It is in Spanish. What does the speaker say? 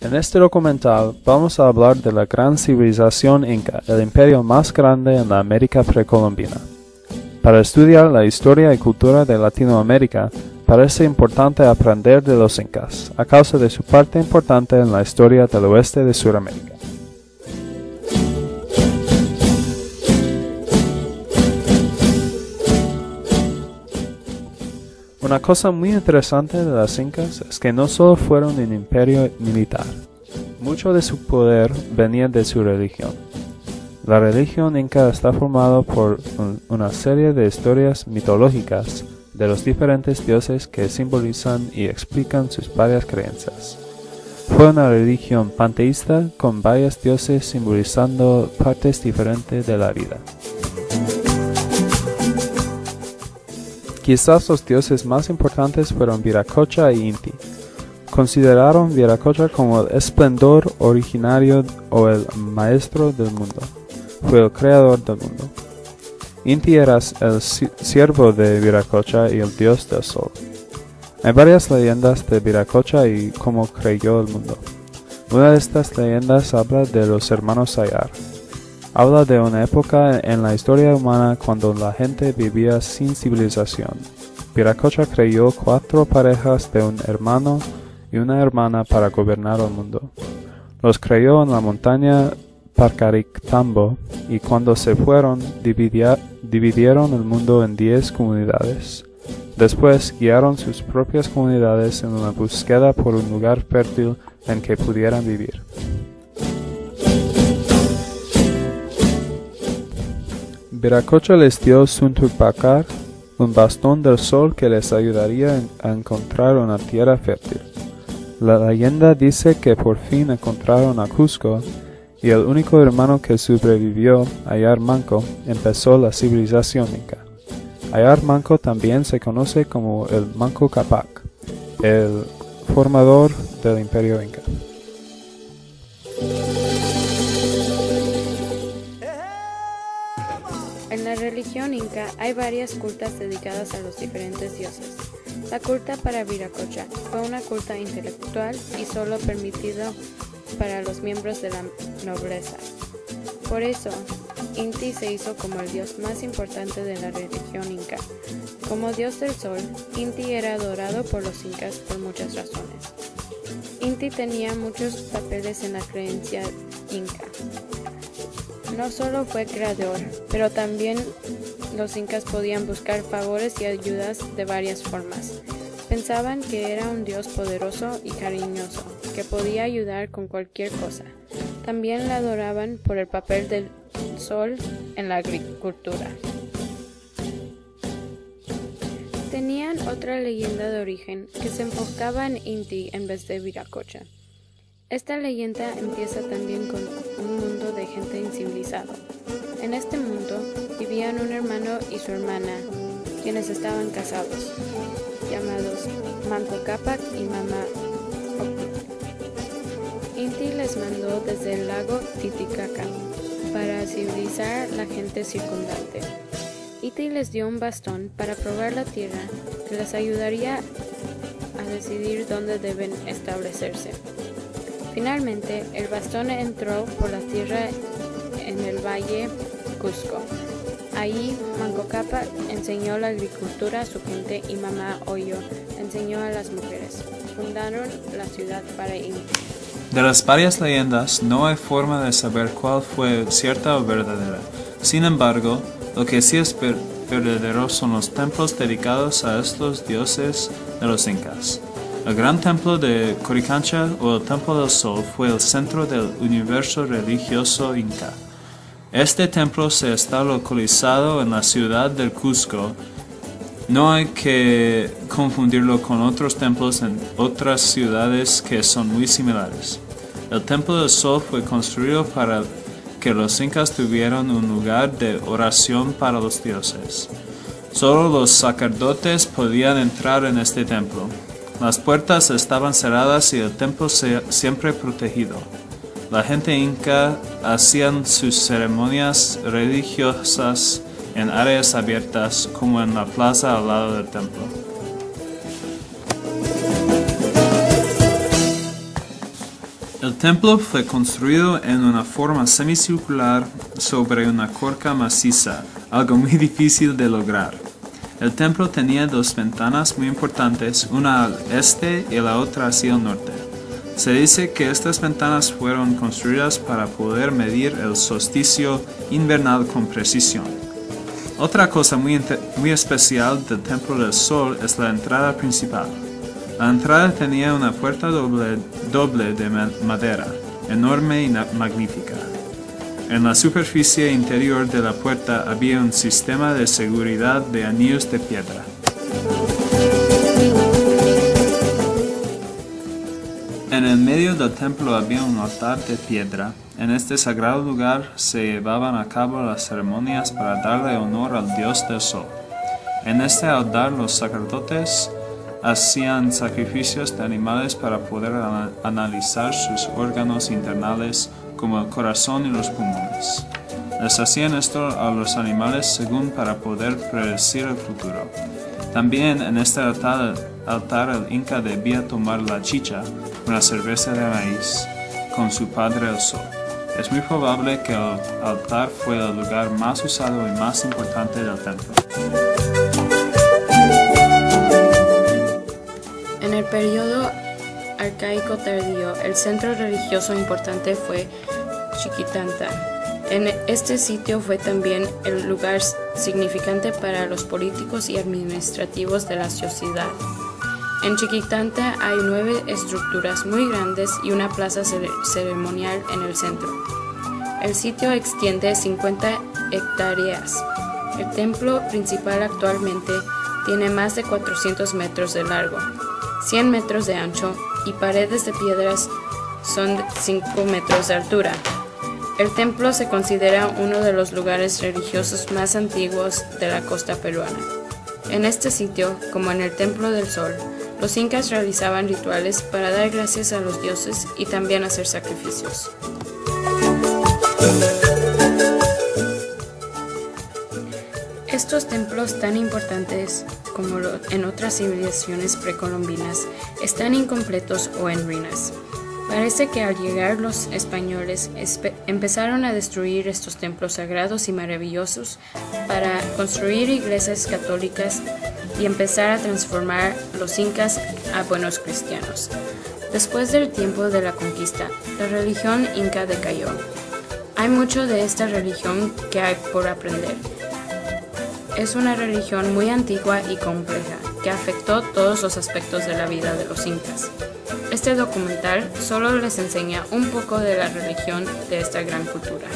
En este documental vamos a hablar de la gran civilización inca, el imperio más grande en la América precolombina. Para estudiar la historia y cultura de Latinoamérica, parece importante aprender de los incas, a causa de su parte importante en la historia del oeste de Sudamérica. Una cosa muy interesante de las incas es que no solo fueron un imperio militar. Mucho de su poder venía de su religión. La religión inca está formada por una serie de historias mitológicas de los diferentes dioses que simbolizan y explican sus varias creencias. Fue una religión panteísta con varios dioses simbolizando partes diferentes de la vida. Quizás los dioses más importantes fueron Viracocha e Inti. Consideraron Viracocha como el esplendor originario o el maestro del mundo. Fue el creador del mundo. Inti era el siervo de Viracocha y el dios del sol. Hay varias leyendas de Viracocha y cómo creó el mundo. Una de estas leyendas habla de los hermanos Sayar. Habla de una época en la historia humana cuando la gente vivía sin civilización. Viracocha creó 4 parejas de un hermano y una hermana para gobernar el mundo. Los creó en la montaña Parcarictambo y cuando se fueron dividieron el mundo en 10 comunidades. Después guiaron sus propias comunidades en una búsqueda por un lugar fértil en que pudieran vivir. Viracocha les dio Suntupacar, un bastón del sol que les ayudaría a encontrar una tierra fértil. La leyenda dice que por fin encontraron a Cusco y el único hermano que sobrevivió, Ayar Manco, empezó la civilización inca. Ayar Manco también se conoce como el Manco Cápac, el formador del imperio inca. En la religión inca hay varias cultas dedicadas a los diferentes dioses. La culta para Viracocha fue una culta intelectual y solo permitido para los miembros de la nobleza. Por eso, Inti se hizo como el dios más importante de la religión inca. Como dios del sol, Inti era adorado por los incas por muchas razones. Inti tenía muchos papeles en la creencia inca. No solo fue creador, pero también los incas podían buscar favores y ayudas de varias formas. Pensaban que era un dios poderoso y cariñoso, que podía ayudar con cualquier cosa. También la adoraban por el papel del sol en la agricultura. Tenían otra leyenda de origen que se enfocaba en Inti en vez de Viracocha. Esta leyenda empieza también con un mundo de gente incivilizado. En este mundo vivían un hermano y su hermana, quienes estaban casados, llamados Manco Cápac y Mama Oclluch. Inti les mandó desde el lago Titicaca para civilizar la gente circundante. Inti les dio un bastón para probar la tierra que les ayudaría a decidir dónde deben establecerse. Finalmente, el bastón entró por la tierra en el valle Cusco. Ahí, Manco Cápac enseñó la agricultura a su gente y Mama Oclluch enseñó a las mujeres. Fundaron la ciudad para Inti. De las varias leyendas, no hay forma de saber cuál fue cierta o verdadera. Sin embargo, lo que sí es verdadero son los templos dedicados a estos dioses de los incas. El gran templo de Coricancha o el Templo del Sol fue el centro del universo religioso inca. Este templo se está localizado en la ciudad del Cusco. No hay que confundirlo con otros templos en otras ciudades que son muy similares. El Templo del Sol fue construido para que los incas tuvieran un lugar de oración para los dioses. Solo los sacerdotes podían entrar en este templo. Las puertas estaban cerradas y el templo siempre protegido. La gente inca hacían sus ceremonias religiosas en áreas abiertas, como en la plaza al lado del templo. El templo fue construido en una forma semicircular sobre una corca maciza, algo muy difícil de lograr. El templo tenía dos ventanas muy importantes, una al este y la otra hacia el norte. Se dice que estas ventanas fueron construidas para poder medir el solsticio invernal con precisión. Otra cosa muy especial del Templo del Sol es la entrada principal. La entrada tenía una puerta doble de madera, enorme y magnífica. En la superficie interior de la puerta había un sistema de seguridad de anillos de piedra. En el medio del templo había un altar de piedra. En este sagrado lugar se llevaban a cabo las ceremonias para darle honor al dios del sol. En este altar los sacerdotes hacían sacrificios de animales para poder analizar sus órganos internales como el corazón y los pulmones. Les hacían esto a los animales según para poder predecir el futuro. También en este altar el Inca debía tomar la chicha, una cerveza de maíz, con su padre el sol. Es muy probable que el altar fue el lugar más usado y más importante del templo. En el periodo arcaico tardío, el centro religioso importante fue Chiquitanta. En este sitio fue también el lugar significante para los políticos y administrativos de la sociedad. En Chiquitanta hay 9 estructuras muy grandes y una plaza ceremonial en el centro. El sitio extiende 50 hectáreas. El templo principal actualmente tiene más de 400 metros de largo, 100 metros de ancho y paredes de piedras son de 5 metros de altura. El templo se considera uno de los lugares religiosos más antiguos de la costa peruana. En este sitio, como en el Templo del Sol, los incas realizaban rituales para dar gracias a los dioses y también hacer sacrificios. Estos templos tan importantes como en otras civilizaciones precolombinas están incompletos o en ruinas. Parece que al llegar los españoles empezaron a destruir estos templos sagrados y maravillosos para construir iglesias católicas y empezar a transformar los incas a buenos cristianos. Después del tiempo de la conquista, la religión inca decayó. Hay mucho de esta religión que hay por aprender. Es una religión muy antigua y compleja que afectó todos los aspectos de la vida de los incas. Este documental solo les enseña un poco de la religión de esta gran cultura.